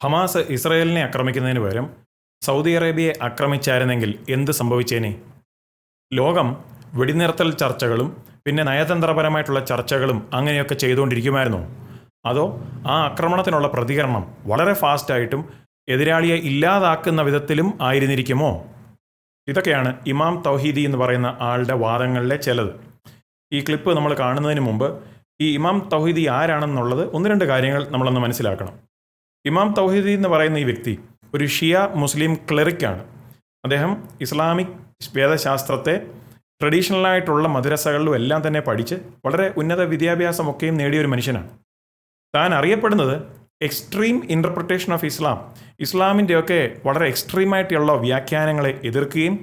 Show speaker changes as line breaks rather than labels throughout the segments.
Hamas ഇസ്രയേലിനെ ആക്രമിക്കുന്നതിന് പകരം Saudi അറേബ്യയെ ആക്രമിച്ചായിരുന്നെങ്കിൽ എന്ത് സംഭവിച്ചേനെ? ലോകം വെടിനിർത്തൽ ചർച്ചകളും പിന്നെ നയതന്ത്രപരമായിട്ടുള്ള ചർച്ചകളും അങ്ങനെയൊക്കെ ചെയ്തുകൊണ്ടിരിക്കുമായിരുന്നോ? അതോ ആ ആക്രമണത്തിനുള്ള പ്രതികരണം വളരെ ഫാസ്റ്റായിട്ടും എതിരാളിയെ ഇല്ലാതാക്കുന്ന വിധത്തിലും ആയിരുന്നിരിക്കുമോ? ഇതൊക്കെയാണ് ഇമാം തൗഹീദി എന്ന് പറയുന്ന ആളുടെ വാദങ്ങളിലെ ചിലത്. ഈ ക്ലിപ്പ് നമ്മൾ കാണുന്നതിന് മുമ്പ് ഈ ഇമാം തൗഹീദി ആരാണെന്നുള്ളത് ഒന്ന് രണ്ട് കാര്യങ്ങൾ നമ്മളൊന്ന് മനസ്സിലാക്കണം. ഇമാം തൗഹീദി എന്ന് പറയുന്ന ഈ വ്യക്തി ഒരു ഷിയ മുസ്ലിം ക്ലെറിക്കാണ്. അദ്ദേഹം ഇസ്ലാമിക് വേദശാസ്ത്രത്തെ ട്രഡീഷണലായിട്ടുള്ള മദ്രസകളിലും എല്ലാം തന്നെ പഠിച്ച് വളരെ ഉന്നത വിദ്യാഭ്യാസമൊക്കെയും നേടിയൊരു മനുഷ്യനാണ്. താൻ അറിയപ്പെടുന്നത് എക്സ്ട്രീം ഇൻ്റർപ്രിട്ടേഷൻ ഓഫ് ഇസ്ലാമിൻ്റെയൊക്കെ വളരെ എക്സ്ട്രീമായിട്ടുള്ള വ്യാഖ്യാനങ്ങളെ എതിർക്കുകയും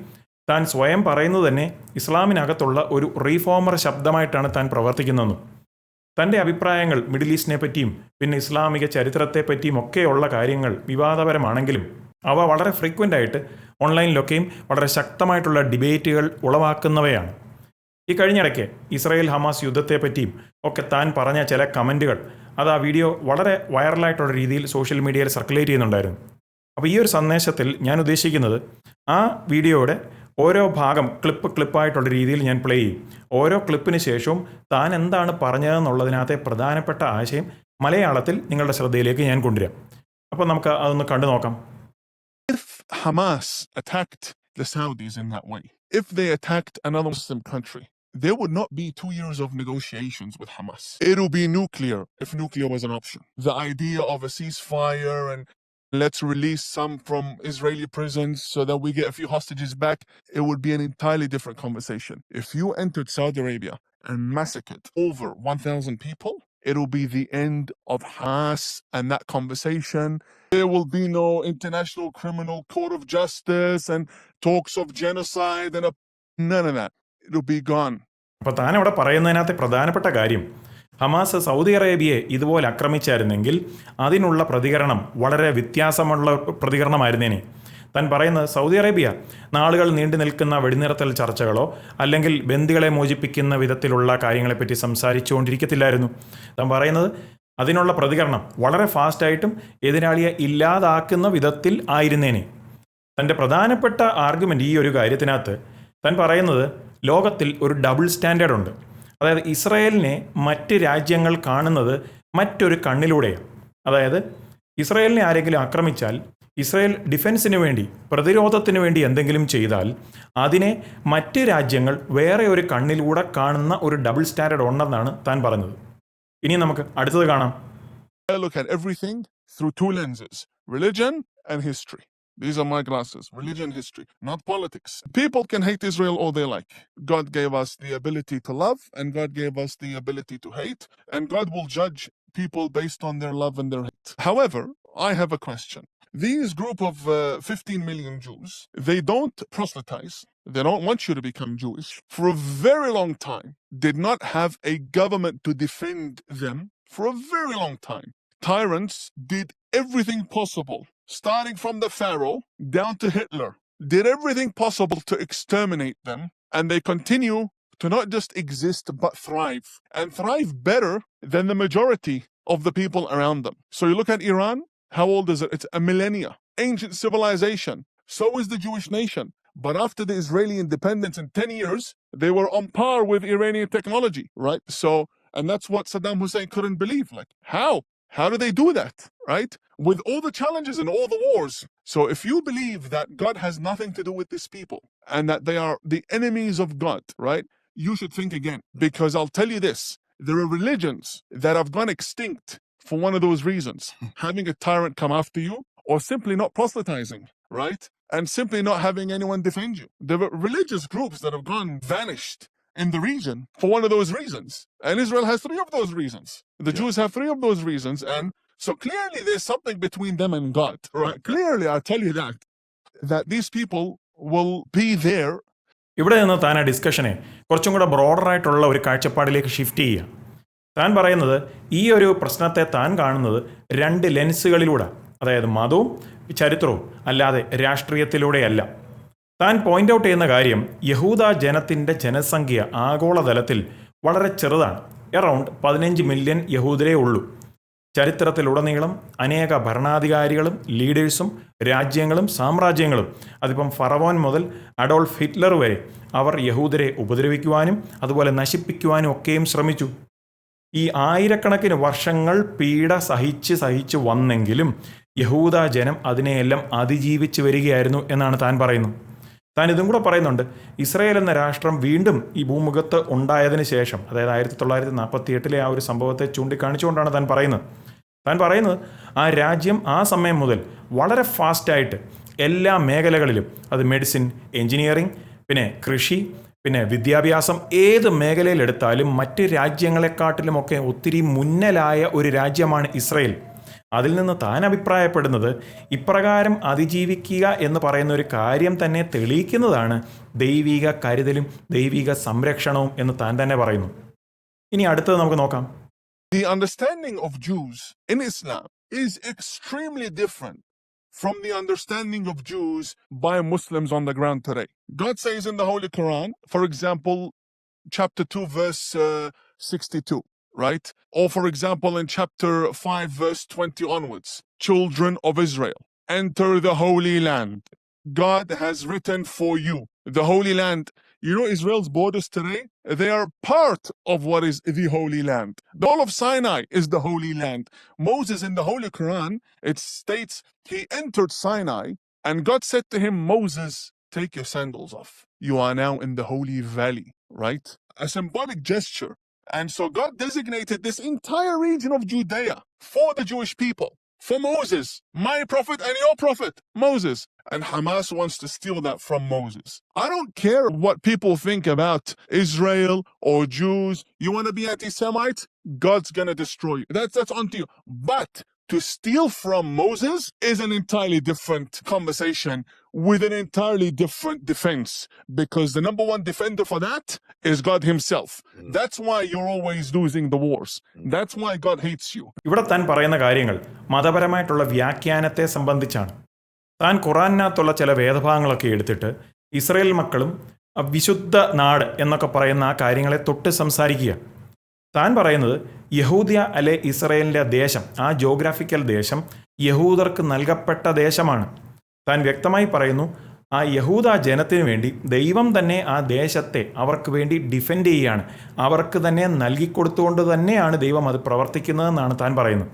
താൻ സ്വയം പറയുന്നത് തന്നെ ഇസ്ലാമിനകത്തുള്ള ഒരു റീഫോമർ ശബ്ദമായിട്ടാണ് താൻ പ്രവർത്തിക്കുന്നതെന്നും തൻ്റെ അഭിപ്രായങ്ങൾ മിഡിൽ ഈസ്റ്റിനെ പറ്റിയും പിന്നെ ഇസ്ലാമിക ചരിത്രത്തെ പറ്റിയും ഒക്കെയുള്ള കാര്യങ്ങൾ വിവാദപരമാണെങ്കിലും അവ വളരെ ഫ്രീക്വൻ്റ് ആയിട്ട് ഓൺലൈനിലൊക്കെയും വളരെ ശക്തമായിട്ടുള്ള ഡിബേറ്റുകൾ ഉളവാക്കുന്നവയാണ്. ഈ കഴിഞ്ഞിടയ്ക്ക് ഇസ്രായേൽ ഹമാസ് യുദ്ധത്തെ പറ്റിയും ഒക്കെ താൻ പറഞ്ഞ ചില കമൻറ്റുകൾ അത് ആ വീഡിയോ വളരെ വൈറലായിട്ടുള്ള രീതിയിൽ സോഷ്യൽ മീഡിയയിൽ സർക്കുലേറ്റ് ചെയ്യുന്നുണ്ടായിരുന്നു. അപ്പോൾ ഈ ഒരു സന്ദേശത്തിൽ ഞാൻ ഉദ്ദേശിക്കുന്നത് ആ വീഡിയോയുടെ ഓരോ ഭാഗം ക്ലിപ്പായിട്ടുള്ള രീതിയിൽ ഞാൻ പ്ലേ ചെയ്യും. ഓരോ ക്ലിപ്പിന് ശേഷവും താൻ എന്താണ് പറഞ്ഞതെന്നുള്ളതിനകത്തെ പ്രധാനപ്പെട്ട ആശയം മലയാളത്തിൽ നിങ്ങളുടെ ശ്രദ്ധയിലേക്ക് ഞാൻ കൊണ്ടുവരാം. അപ്പോൾ നമുക്ക് അതൊന്ന് കണ്ടു നോക്കാം.
If Hamas attacked the Saudis in that way, if they attacked another Muslim country, there would not be 2 years of negotiations with Hamas. It'll be nuclear, if nuclear was an option. The idea of a ceasefire and let's release some from Israeli prisons so that we get a few hostages back, it would be an entirely different conversation. If you entered Saudi Arabia and massacred over 1,000 people, it'll be the end of Hamas and that conversation. There will be no International Criminal Court of Justice and talks of genocide and none of that. It'll be gone.
അപ്പോൾ താൻ അവിടെ പറയുന്നതിനകത്തെ പ്രധാനപ്പെട്ട കാര്യം Hamas Saudi അറേബ്യയെ ഇതുപോലെ ആക്രമിച്ചായിരുന്നെങ്കിൽ അതിനുള്ള പ്രതികരണം വളരെ വ്യത്യാസമുള്ള പ്രതികരണമായിരുന്നേനെ. താൻ പറയുന്നത് സൗദി അറേബ്യ നാളുകൾ നീണ്ടു നിൽക്കുന്ന വെടിനിർത്തൽ ചർച്ചകളോ അല്ലെങ്കിൽ ബന്ദികളെ മോചിപ്പിക്കുന്ന വിധത്തിലുള്ള കാര്യങ്ങളെപ്പറ്റി സംസാരിച്ചുകൊണ്ടിരിക്കത്തില്ലായിരുന്നു. താൻ പറയുന്നത് അതിനുള്ള പ്രതികരണം വളരെ ഫാസ്റ്റായിട്ടും എതിരാളിയെ ഇല്ലാതാക്കുന്ന വിധത്തിൽ ആയിരുന്നേനെ. തൻ്റെ പ്രധാനപ്പെട്ട ആർഗ്യുമെൻ്റ് ഈ ഒരു കാര്യത്തിനകത്ത് താൻ പറയുന്നത് ലോകത്തിൽ ഒരു ഡബിൾ സ്റ്റാൻഡേർഡ് ഉണ്ട്. അതായത് ഇസ്രായേലിനെ മറ്റ് രാജ്യങ്ങൾ കാണുന്നത് മറ്റൊരു കണ്ണിലൂടെയാണ്. അതായത് ഇസ്രായേലിനെ ആരെങ്കിലും ആക്രമിച്ചാൽ ഇസ്രായേൽ ഡിഫൻസിന് വേണ്ടി പ്രതിരോധത്തിന് വേണ്ടി എന്തെങ്കിലും ചെയ്താൽ അതിനെ മറ്റ് രാജ്യങ്ങൾ വേറെ ഒരു കണ്ണിലൂടെ കാണുന്ന ഒരു ഡബിൾ സ്റ്റാൻഡേർഡ് ഉണ്ടെന്നാണ് താൻ പറഞ്ഞത്. ഇനി നമുക്ക് അടുത്തത് കാണാം.
I look at everything through 2 lenses, religion and history. These are my glasses, religion, history, not politics. People can hate Israel all they like. God gave us the ability to love and God gave us the ability to hate, and God will judge people based on their love and their hate. However, I have a question. These group of 15 million Jews, they don't proselytize. They don't want you to become Jewish. For a very long time, did not have a government to defend them for a very long time. Tyrants did everything possible, starting from the Pharaoh down to Hitler, did everything possible to exterminate them, and they continue to not just exist but thrive, and thrive better than the majority of the people around them. So you look at Iran, how old is it? It's a millennia. Ancient civilization. So is the Jewish nation. But after the Israeli independence in 10 years, they were on par with Iranian technology, right? So, and that's what Saddam Hussein couldn't believe. Like, how? How do they do that, right? With all the challenges and all the wars. So if you believe that God has nothing to do with these people and that they are the enemies of God, right? You should think again. Because I'll tell you this, there are religions that have gone extinct for one of those reasons. Having a tyrant come after you or simply not proselytizing, right? And simply not having anyone defend you. There were religious groups that have gone vanished in the region for one of those reasons. And Israel has 3 of those reasons. The Jews have 3 of those reasons. And so clearly there's something between them and God, right? Clearly, I'll tell you that these people will be there.
ഇവിടെ നിന്ന് താൻ ആ ഡിസ്കഷനെ കുറച്ചും കൂടെ ബ്രോഡറായിട്ടുള്ള ഒരു കാഴ്ചപ്പാടിലേക്ക് shift ചെയ്യുക. താൻ പറയുന്നത് ഈ ഒരു പ്രശ്നത്തെ താൻ കാണുന്നത് 2 ലെൻസുകളിലൂടെ, അതായത് മതവും ചരിത്രവും അല്ലാതെ രാഷ്ട്രീയത്തിലൂടെയല്ല. താൻ പോയിന്റ് ഔട്ട് ചെയ്യുന്ന കാര്യം യഹൂദ ജനത്തിൻ്റെ ജനസംഖ്യ ആഗോളതലത്തിൽ വളരെ ചെറുതാണ്. അറൗണ്ട് 15 മില്യൺ യഹൂദരേ ഉള്ളൂ. ചരിത്രത്തിലുടനീളം അനേക ഭരണാധികാരികളും ലീഡേഴ്സും രാജ്യങ്ങളും സാമ്രാജ്യങ്ങളും അതിപ്പം ഫറവോൻ മുതൽ അഡോൾഫ് ഹിറ്റ്ലർ വരെ അവർ യഹൂദരെ ഉപദ്രവിക്കുവാനും അതുപോലെ നശിപ്പിക്കുവാനും ഒക്കെയും ശ്രമിച്ചു. ഈ ആയിരക്കണക്കിന് വർഷങ്ങൾ പീഡ സഹിച്ച് വന്നെങ്കിലും യഹൂദ ജനം അതിനെയെല്ലാം അതിജീവിച്ച് വരികയായിരുന്നു എന്നാണ് താൻ പറയുന്നത്. താൻ ഇതും കൂടെ പറയുന്നുണ്ട്, ഇസ്രായേൽ എന്ന രാഷ്ട്രം വീണ്ടും ഈ ഭൂമുഖത്ത് ഉണ്ടായതിനു ശേഷം, അതായത് 1948 ആ ഒരു സംഭവത്തെ ചൂണ്ടിക്കാണിച്ചുകൊണ്ടാണ് താൻ പറയുന്നത് ആ രാജ്യം ആ സമയം മുതൽ വളരെ ഫാസ്റ്റായിട്ട് എല്ലാ മേഖലകളിലും, അത് മെഡിസിൻ, എൻജിനീയറിംഗ്, പിന്നെ കൃഷി, പിന്നെ വിദ്യാഭ്യാസം, ഏത് മേഖലയിലെടുത്താലും മറ്റ് രാജ്യങ്ങളെക്കാട്ടിലുമൊക്കെ ഒത്തിരി മുന്നിലായ ഒരു രാജ്യമാണ് ഇസ്രായേൽ. അതിൽ നിന്ന് താൻ അഭിപ്രായപ്പെടുന്നത് ഇപ്രകാരം അതിജീവിക്കുക എന്ന് പറയുന്ന ഒരു കാര്യം തന്നെ തെളിയിക്കുന്നതാണ് ദൈവിക കരുതലും ദൈവിക സംരക്ഷണവും എന്ന് താൻ തന്നെ പറയുന്നു. ഇനി അടുത്തത് നമുക്ക് നോക്കാം.
The understanding of Jews in Islam is extremely different from the understanding of Jews by Muslims on the ground today. God says in the Holy Quran, for example, chapter 2, verse 62, right? Or for example, in chapter 5, verse 20 onwards, children of Israel, enter the Holy Land. God has written for you the Holy Land. You know, Israel's borders today, they are part of what is the Holy Land. The whole of Sinai is the Holy Land. Moses in the Holy Quran, it states he entered Sinai and God said to him, Moses, take your sandals off. You are now in the Holy Valley, right? A symbolic gesture. And so God designated this entire region of Judea for the Jewish people, for Moses, my prophet and your prophet, Moses. And Hamas wants to steal that from Moses. I don't care what people think about Israel or Jews. You want to be anti-Semite? God's going to destroy you. That's onto you. But to steal from Moses is an entirely different conversation with an entirely different defense, because the number one defender for that is God himself. That's why you're always losing the wars. That's why God hates you.
ഇവിടെ താൻ പറയുന്ന കാര്യങ്ങൾ മതപരമായിട്ടുള്ള വ്യാഖ്യാനത്തെ സംബന്ധിച്ചാണ്. താൻ ഖുറാനകത്തുള്ള ചില വേദഭാഗങ്ങളൊക്കെ എടുത്തിട്ട് Israel മക്കളും വിശുദ്ധ നാട് എന്നൊക്കെ പറയുന്ന ആ കാര്യങ്ങളെ തൊട്ട് സംസാരിക്കുക. താൻ പറയുന്നത് യഹൂദിയ അല്ലെ ഇസ്രായേലിൻ്റെ ദേശം, ആ ജോഗ്രാഫിക്കൽ ദേശം യഹൂദർക്ക് നൽകപ്പെട്ട ദേശമാണ്. താൻ വ്യക്തമായി പറയുന്നു, ആ യഹൂദ ജനത്തിനു വേണ്ടി ദൈവം തന്നെ ആ ദേശത്തെ അവർക്ക് വേണ്ടി ഡിഫെൻഡ് ചെയ്യുകയാണ്. അവർക്ക് തന്നെ നൽകിക്കൊടുത്തുകൊണ്ട് തന്നെയാണ് ദൈവം അത് പ്രവർത്തിക്കുന്നതെന്നാണ് താൻ പറയുന്നത്.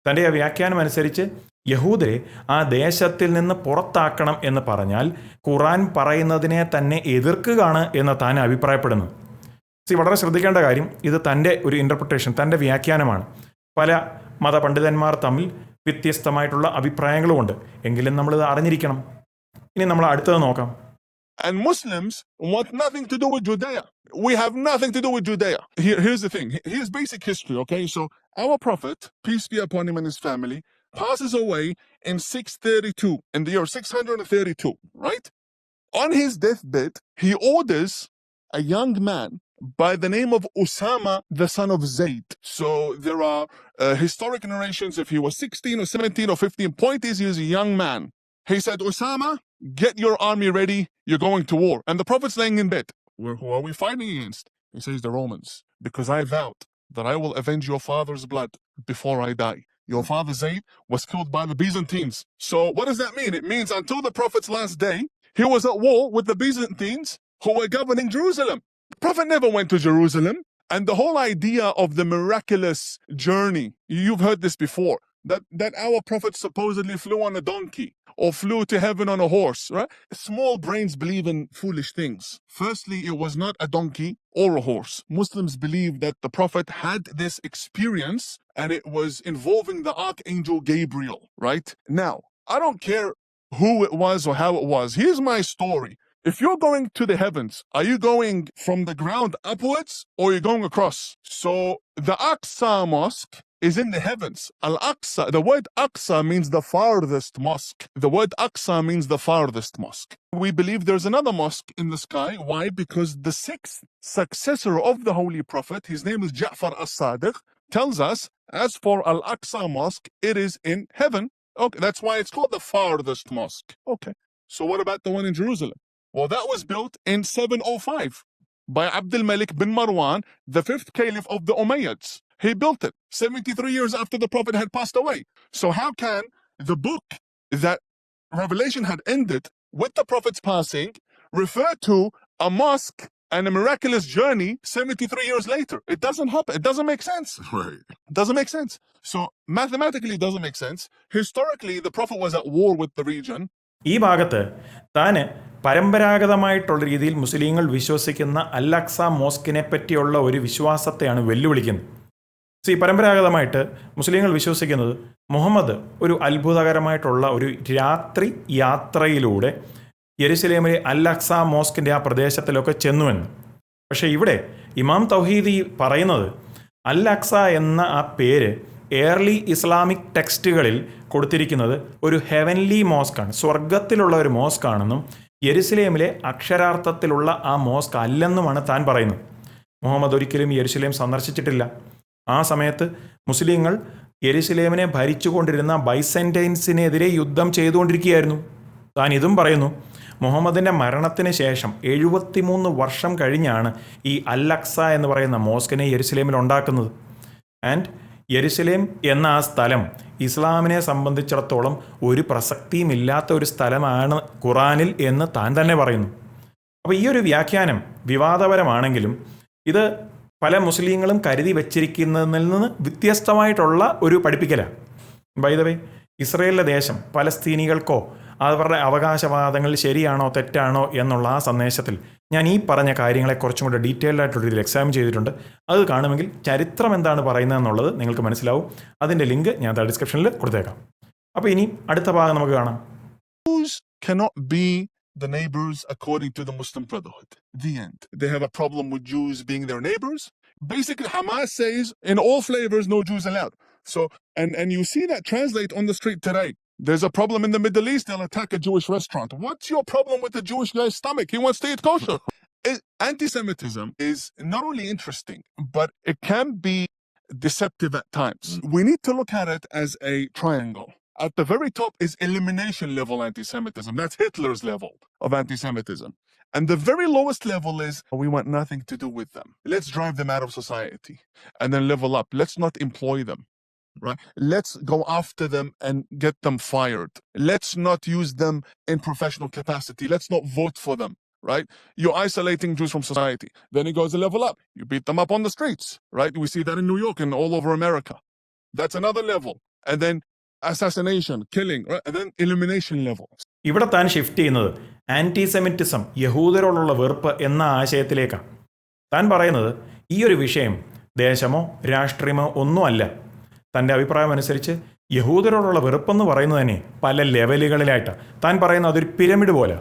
തൻ്റെ ആ വ്യാഖ്യാനം അനുസരിച്ച് യഹൂദരെ ആ ദേശത്തിൽ നിന്ന് പുറത്താക്കണം എന്ന് പറഞ്ഞാൽ ഖുറാൻ പറയുന്നതിനെ തന്നെ എതിർക്കുകയാണ് എന്ന് താൻ അഭിപ്രായപ്പെടുന്നു. വളരെ ശ്രദ്ധിക്കേണ്ട കാര്യം, ഇത് തൻ്റെ ഒരു ഇൻ്റർപ്രിട്ടേഷൻ, തൻ്റെ വ്യാഖ്യാനമാണ്. പല മതപണ്ഡിതന്മാർ തമ്മിൽ വ്യത്യസ്തമായിട്ടുള്ള അഭിപ്രായങ്ങളുമുണ്ട്. എങ്കിലും നമ്മളിത് അറിഞ്ഞിരിക്കണം. ഇനി നമ്മൾ അടുത്തത് നോക്കാം.
And Muslims want nothing to do with Judea. We have nothing to do with Judea. Here's the thing. Here's basic history, okay? So our prophet, peace be upon him and his family, passes away in 632, in the year 632, right? On his deathbed, he orders a young man by the name of Osama, the son of Zayd. So there are historic narrations if he was 16 or 17 or 15. Point is, he was a young man. He said, Osama, get your army ready. You're going to war. And the prophet's laying in bed. Who are we fighting against? He says, the Romans. Because I vowed that I will avenge your father's blood before I die. Your father Zayd was killed by the Byzantines. So what does that mean? It means until the prophet's last day, he was at war with the Byzantines who were governing Jerusalem. The prophet never went to Jerusalem. And the whole idea of the miraculous journey, you've heard this before, that our prophet supposedly flew on a donkey or flew to heaven on a horse, right? Small brains believe in foolish things. Firstly, it was not a donkey or a horse. Muslims believe that the prophet had this experience and it was involving the archangel Gabriel, right? Now, I don't care who it was or how it was. Here's my story. If you're going to the heavens, are you going from the ground upwards or are you going across? So the Aqsa Mosque is in the heavens. Al-Aqsa, the word Aqsa means the farthest mosque. The word Aqsa means the farthest mosque. We believe there's another mosque in the sky. Why? Because the sixth successor of the Holy Prophet, his name is Ja'far as-Sadiq, tells us, as for Al-Aqsa Mosque, it is in heaven. Okay, that's why it's called the farthest mosque. Okay, so what about the one in Jerusalem? Well, that was built in 705 by Abdul Malik bin Marwan, the fifth caliph of the Umayyads. He built it 73 years after the Prophet had passed away. So how can the book that Revelation had ended with the Prophet's passing refer to a mosque and a miraculous journey 73 years later? It doesn't happen. It doesn't make sense.
Right.
It doesn't make sense. So mathematically, it doesn't make sense. Historically, the Prophet was at war with the region.
ഈ ഭാഗത്ത് താൻ പരമ്പരാഗതമായിട്ടുള്ള രീതിയിൽ മുസ്ലിങ്ങൾ വിശ്വസിക്കുന്ന അൽ അക്സ മോസ്കിനെ പറ്റിയുള്ള ഒരു വിശ്വാസത്തെയാണ് വെല്ലുവിളിക്കുന്നത്. പരമ്പരാഗതമായിട്ട് മുസ്ലിങ്ങൾ വിശ്വസിക്കുന്നത് മുഹമ്മദ് ഒരു അത്ഭുതകരമായിട്ടുള്ള ഒരു രാത്രി യാത്രയിലൂടെ യെരുശലേമിലെ അൽ അക്സ മോസ്കിൻ്റെ ആ പ്രദേശത്തിലൊക്കെ ചെന്നുവെന്ന്. പക്ഷേ ഇവിടെ ഇമാം തൗഹീദി പറയുന്നത് അൽ അക്സ എന്ന ആ പേര് ഏർലി ഇസ്ലാമിക് ടെക്സ്റ്റുകളിൽ കൊടുത്തിരിക്കുന്നത് ഒരു ഹെവൻലി മോസ്കാണ്, സ്വർഗത്തിലുള്ള ഒരു മോസ്കാണെന്നും യെരുശലേമിലെ അക്ഷരാർത്ഥത്തിലുള്ള ആ മോസ്ക് അല്ലെന്നുമാണ് താൻ പറയുന്നത്. മുഹമ്മദ് ഒരിക്കലും യെരുശലേം സന്ദർശിച്ചിട്ടില്ല. ആ സമയത്ത് മുസ്ലിങ്ങൾ യെരുശലേമിനെ ഭരിച്ചുകൊണ്ടിരുന്ന ബൈസൻറ്റൈൻസിനെതിരെ യുദ്ധം ചെയ്തുകൊണ്ടിരിക്കുകയായിരുന്നു. താൻ ഇതും പറയുന്നു, മുഹമ്മദിൻ്റെ മരണത്തിന് ശേഷം 73 വർഷം കഴിഞ്ഞാണ് ഈ അൽ അക്സ എന്ന് പറയുന്ന മോസ്കിനെ യെരുശലേമിൽ ഉണ്ടാക്കുന്നത്. ആൻഡ് യെരുശലേം എന്ന ആ സ്ഥലം ഇസ്ലാമിനെ സംബന്ധിച്ചിടത്തോളം ഒരു പ്രസക്തിയുമില്ലാത്ത ഒരു സ്ഥലമാണ് ഖുറാനിൽ എന്ന് താൻ തന്നെ പറയുന്നു. അപ്പോൾ ഈ ഒരു വ്യാഖ്യാനം വിവാദപരമാണെങ്കിലും ഇത് പല മുസ്ലിങ്ങളും കരുതി വച്ചിരിക്കുന്നതിൽ നിന്ന് വ്യത്യസ്തമായിട്ടുള്ള ഒരു പഠിപ്പിക്കലാണ്. ബൈ ദ വേ, ഇസ്രയേലിലെ ദേശം പലസ്തീനികൾക്കോ അവരുടെ അവകാശവാദങ്ങൾ ശരിയാണോ തെറ്റാണോ എന്നുള്ള ആ സന്ദേശത്തിൽ ഞാൻ ഈ പറഞ്ഞ കാര്യങ്ങളെ കുറച്ചും കൂടെ ഡീറ്റെയിൽഡ് ആയിട്ടുള്ള രീതിയിൽ എക്സാമിൻ ചെയ്തിട്ടുണ്ട്. അത് കാണുമെങ്കിൽ ചരിത്രം എന്താണ് പറയുന്നത് എന്നുള്ളത് നിങ്ങൾക്ക് മനസ്സിലാവും. അതിൻ്റെ ലിങ്ക് ഞാൻ ഡിസ്ക്രിപ്ഷനിൽ കൊടുത്തേക്കാം. അപ്പോൾ ഇനി അടുത്ത ഭാഗം നമുക്ക് കാണാം.
Jews cannot be the neighbors according to the Muslim Brotherhood. The end. They have a problem with Jews being their neighbors. Basically, Hamas says in all flavors, no Jews allowed. So, and you see that translate on the street today. There's a problem in the Middle East, they'll attack a Jewish restaurant. What's your problem with the Jewish guy's stomach? He wants to eat kosher. Anti-Semitism is not only interesting, but it can be deceptive at times. We need to look at it as a triangle. At the very top is elimination level anti-Semitism. That's Hitler's level of anti-Semitism. And the very lowest level is, we want nothing to do with them. Let's drive them out of society. And then level up. Let's not employ them. Right? Let's go after them and get them fired. Let's not use them in professional capacity. Let's not vote for them. Right? You're isolating Jews from society. Then it goes a level up. You beat them up on the streets. Right? We see that in New York and all over America. That's another level. And then assassination, killing, right? And then elimination level.
ഇവിടെ താൻ shift ചെയ്യുന്നത് ആൻറ്റിസെമിറ്റിസം, യഹൂദരോടുള്ള വെറുപ്പ് എന്ന ആശയത്തിലേക്കാണ്. താൻ പറയുന്നത് ഈ ഒരു വിഷയം ദേശമോ രാഷ്ട്രീയമോ ഒന്നുമല്ല. തൻ്റെ അഭിപ്രായം അനുസരിച്ച് യഹൂദരോടുള്ള വെറുപ്പെന്ന് പറയുന്നത് തന്നെ പല ലെവലുകളിലായിട്ടാണ്. താൻ പറയുന്നത് അതൊരു പിരമിഡ് പോലെ.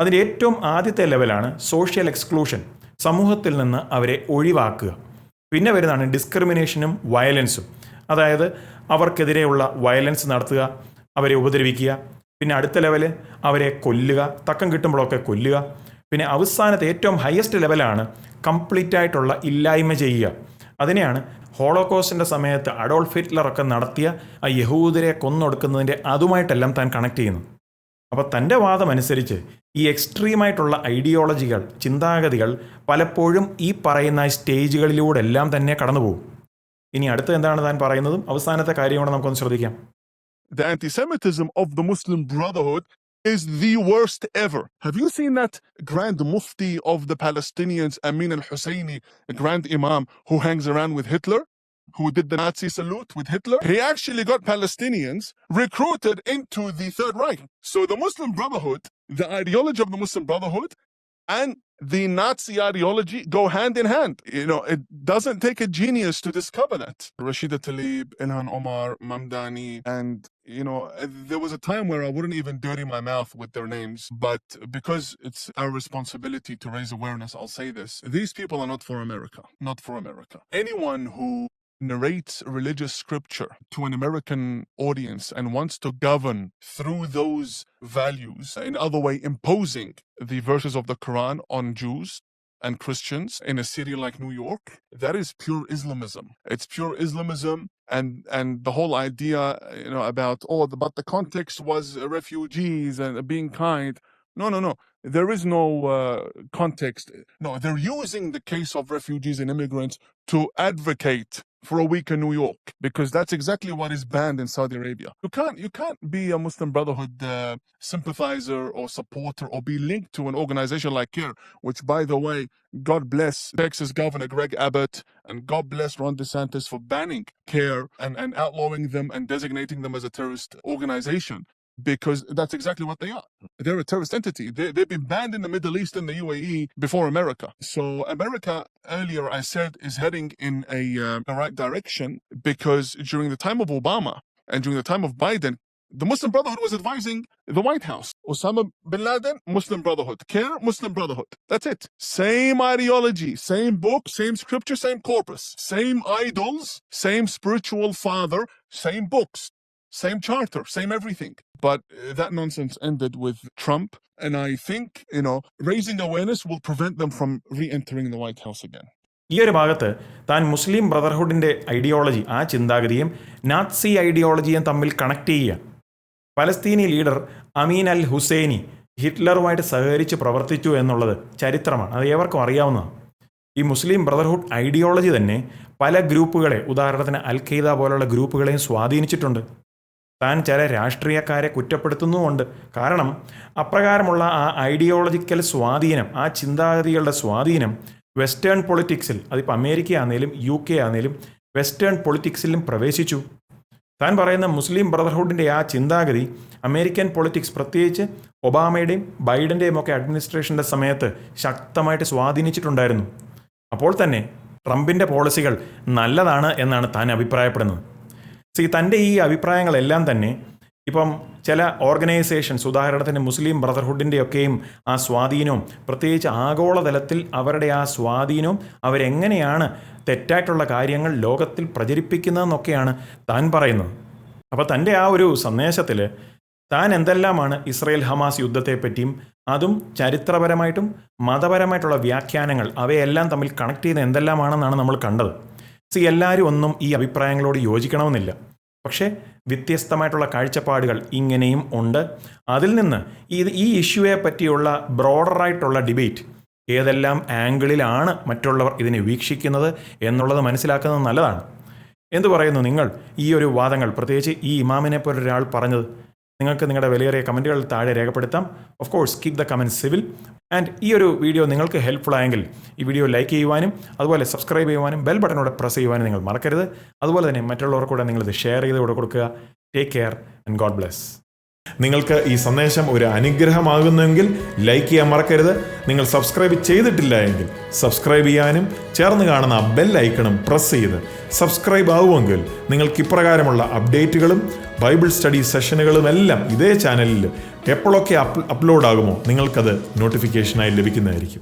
അതിൻ്റെ ഏറ്റവും ആദ്യത്തെ ലെവലാണ് സോഷ്യൽ എക്സ്ക്ലൂഷൻ, സമൂഹത്തിൽ നിന്ന് അവരെ ഒഴിവാക്കുക. പിന്നെ വരുന്നതാണ് ഡിസ്ക്രിമിനേഷനും വയലൻസും, അതായത് അവർക്കെതിരെയുള്ള വയലൻസ് നടത്തുക, അവരെ ഉപദ്രവിക്കുക. പിന്നെ അടുത്ത ലെവല് അവരെ കൊല്ലുക, തക്കം കിട്ടുമ്പോഴൊക്കെ കൊല്ലുക. പിന്നെ അവസാനത്തെ ഏറ്റവും ഹയസ്റ്റ് ലെവലാണ് കംപ്ലീറ്റ് ആയിട്ടുള്ള ഇല്ലായ്മ ചെയ്യുക. അതിനെയാണ് ഹോളോകോസ്റ്റിൻ്റെ സമയത്ത് അഡോൾഫ് ഹിറ്റ്ലറൊക്കെ നടത്തിയ ആ യഹൂദരെ കൊന്നൊടുക്കുന്നതിൻ്റെ അതുമായിട്ടെല്ലാം താൻ കണക്ട് ചെയ്യുന്നു. അപ്പോൾ തൻ്റെ വാദം അനുസരിച്ച് ഈ എക്സ്ട്രീമായിട്ടുള്ള ഐഡിയോളജികൾ, ചിന്താഗതികൾ പലപ്പോഴും ഈ പറയുന്ന സ്റ്റേജുകളിലൂടെ എല്ലാം തന്നെ കടന്നു പോകും. ഇനി അടുത്ത് എന്താണ് താൻ പറയുന്നതും അവസാനത്തെ കാര്യം കൂടെ നമുക്കൊന്ന് ശ്രദ്ധിക്കാം.
The anti-Semitism of the Muslim Brotherhood is the worst ever. Have you seen that Grand Mufti of the Palestinians, Amin al-Husseini, a Grand Imam who hangs around with Hitler, who did the Nazi salute with Hitler? He actually got Palestinians recruited into the Third Reich. So the Muslim Brotherhood, the ideology of the Muslim Brotherhood and the Nazi ideology go hand in hand. You know, it doesn't take a genius to discover that. Rashida Tlaib, Ilhan Omar, Mamdani, and, you know, there was a time where I wouldn't even dirty my mouth with their names, but because it's our responsibility to raise awareness, I'll say this. These people are not for America. Not for America. Anyone who narrates religious scripture to an American audience and wants to govern through those values, in other way imposing the verses of the Quran on Jews and Christians in a city like New York, that is pure Islamism. It's pure Islamism, and the whole idea, you know, but the context was refugees and being kind. No. There is no context. No, they're using the case of refugees and immigrants to advocate for a week in New York, because that's exactly what is banned in Saudi Arabia. You can't be a Muslim Brotherhood sympathizer or supporter or be linked to an organization like CARE, which, by the way, God bless Texas Governor Greg Abbott and God bless Ron DeSantis for banning CARE and outlawing them and designating them as a terrorist organization. Because that's exactly what they are. They're a terrorist entity. They've been banned in the Middle East and the UAE before America. So America, earlier I said, is heading in the right direction, because during the time of Obama and during the time of Biden, the Muslim Brotherhood was advising the White House. Osama bin Laden, Muslim Brotherhood. CARE, Muslim Brotherhood. That's it. Same ideology, same book, same scripture, same corpus, same idols, same spiritual father, same books. Same charter, same everything. But that nonsense ended with Trump. And I think, raising awareness will prevent them from re-entering the White House again.
ഈ ഒരു ഭാഗത്ത് താൻ മുസ്ലിം ബ്രദർഹുഡിൻ്റെ ideology, ആ ചിന്താഗതിയും നാത്സി ഐഡിയോളജിയും തമ്മിൽ connect ചെയ്യുക. പലസ്തീനി leader അമീൻ അൽ ഹുസൈനി ഹിറ്റ്ലറുമായിട്ട് സഹകരിച്ച് പ്രവർത്തിച്ചു എന്നുള്ളത് ചരിത്രമാണ്. അത് ഏവർക്കും അറിയാവുന്നതാണ്. ഈ മുസ്ലിം ബ്രദർഹുഡ് ഐഡിയോളജി തന്നെ പല ഗ്രൂപ്പുകളെ, ഉദാഹരണത്തിന് അൽ ഖയ്ദ പോലുള്ള ഗ്രൂപ്പുകളെയും സ്വാധീനിച്ചിട്ടുണ്ട്. താൻ ചില രാഷ്ട്രീയക്കാരെ കുറ്റപ്പെടുത്തുന്നുമുണ്ട്. കാരണം അപ്രകാരമുള്ള ആ ഐഡിയോളജിക്കൽ സ്വാധീനം, ആ ചിന്താഗതികളുടെ സ്വാധീനം വെസ്റ്റേൺ പൊളിറ്റിക്സിൽ, അതിപ്പോൾ അമേരിക്ക ആണെങ്കിലും UK ആണെങ്കിലും വെസ്റ്റേൺ പൊളിറ്റിക്സിലും പ്രവേശിച്ചു. താൻ പറയുന്ന മുസ്ലിം ബ്രദർഹുഡിൻ്റെ ആ ചിന്താഗതി അമേരിക്കൻ പൊളിറ്റിക്സ്, പ്രത്യേകിച്ച് ഒബാമയുടെയും ബൈഡൻ്റെയും ഒക്കെ അഡ്മിനിസ്ട്രേഷൻ്റെ സമയത്ത് ശക്തമായിട്ട് സ്വാധീനിച്ചിട്ടുണ്ടായിരുന്നു. അപ്പോൾ തന്നെ ട്രംപിൻ്റെ പോളിസികൾ നല്ലതാണ് എന്നാണ് താൻ അഭിപ്രായപ്പെടുന്നത്. തൻ്റെ ഈ അഭിപ്രായങ്ങളെല്ലാം തന്നെ ഇപ്പം ചില ഓർഗനൈസേഷൻസ്, ഉദാഹരണത്തിന് മുസ്ലിം ബ്രദർഹുഡിൻ്റെയൊക്കെയും ആ സ്വാധീനവും, പ്രത്യേകിച്ച് ആഗോളതലത്തിൽ അവരുടെ ആ സ്വാധീനവും അവരെങ്ങനെയാണ് തെറ്റായിട്ടുള്ള കാര്യങ്ങൾ ലോകത്തിൽ പ്രചരിപ്പിക്കുന്നതെന്നൊക്കെയാണ് താൻ പറയുന്നത്. അപ്പോൾ തൻ്റെ ആ ഒരു സന്ദേശത്തിൽ താൻ എന്തെല്ലാമാണ് ഇസ്രയേൽ ഹമാസ് യുദ്ധത്തെപ്പറ്റിയും അതും ചരിത്രപരമായിട്ടും മതപരമായിട്ടുള്ള വ്യാഖ്യാനങ്ങൾ, അവയെല്ലാം തമ്മിൽ കണക്ട് ചെയ്യുന്ന എന്തെല്ലാമാണെന്നാണ് നമ്മൾ കണ്ടത്. എല്ലാവരും ഒന്നും ഈ അഭിപ്രായങ്ങളോട് യോജിക്കണമെന്നില്ല. പക്ഷേ വ്യത്യസ്തമായിട്ടുള്ള കാഴ്ചപ്പാടുകൾ ഇങ്ങനെയും ഉണ്ട്. അതിൽ നിന്ന് ഈ ഇഷ്യൂയെ പറ്റിയുള്ള ബ്രോഡറായിട്ടുള്ള ഡിബേറ്റ്, ഏതെല്ലാം ആംഗിളിലാണ് മറ്റുള്ളവർ ഇതിനെ വീക്ഷിക്കുന്നത് എന്നുള്ളത് മനസ്സിലാക്കുന്നത് നല്ലതാണ്. എന്തു പറയുന്നു നിങ്ങൾ ഈ ഒരു വാദങ്ങൾ, പ്രത്യേകിച്ച് ഈ ഇമാമിനെ പോലൊരാൾ പറഞ്ഞത്? നിങ്ങൾക്ക് നിങ്ങളുടെ വിലയേറിയ കമൻറ്റുകൾ താഴെ രേഖപ്പെടുത്താം. Of course keep the comment civil. And ഈ ഒരു വീഡിയോ നിങ്ങൾക്ക് ഹെൽപ്ഫുൾ ആയെങ്കിൽ ഈ വീഡിയോ ലൈക്ക് ചെയ്യുവാനും അതുപോലെ സബ്സ്ക്രൈബ് ചെയ്യുവാനും ബെൽ ബട്ടനോടെ പ്രസ് ചെയ്യുവാനും നിങ്ങൾ മറക്കരുത്. അതുപോലെ തന്നെ മറ്റുള്ളവർക്കൂടെ നിങ്ങളിത് ഷെയർ ചെയ്ത് കൊടുക്കുക. Take care and God bless. നിങ്ങൾക്ക് ഈ സന്ദേശം ഒരു അനുഗ്രഹമാകുന്നെങ്കിൽ ലൈക്ക് ചെയ്യാൻ മറക്കരുത്. നിങ്ങൾ സബ്സ്ക്രൈബ് ചെയ്തിട്ടില്ല എങ്കിൽ സബ്സ്ക്രൈബ് ചെയ്യാനും ചേർന്ന് കാണുന്ന ബെൽ ഐക്കണും പ്രസ് ചെയ്ത് സബ്സ്ക്രൈബ് ആവുമെങ്കിൽ നിങ്ങൾക്ക് ഇപ്രകാരമുള്ള അപ്ഡേറ്റുകളും ബൈബിൾ സ്റ്റഡി സെഷനുകളും എല്ലാം ഇതേ ചാനലിൽ എപ്പോഴൊക്കെ അപ്ലോഡ് ആകുമോ നിങ്ങൾക്കത് നോട്ടിഫിക്കേഷനായി ലഭിക്കുന്നതായിരിക്കും.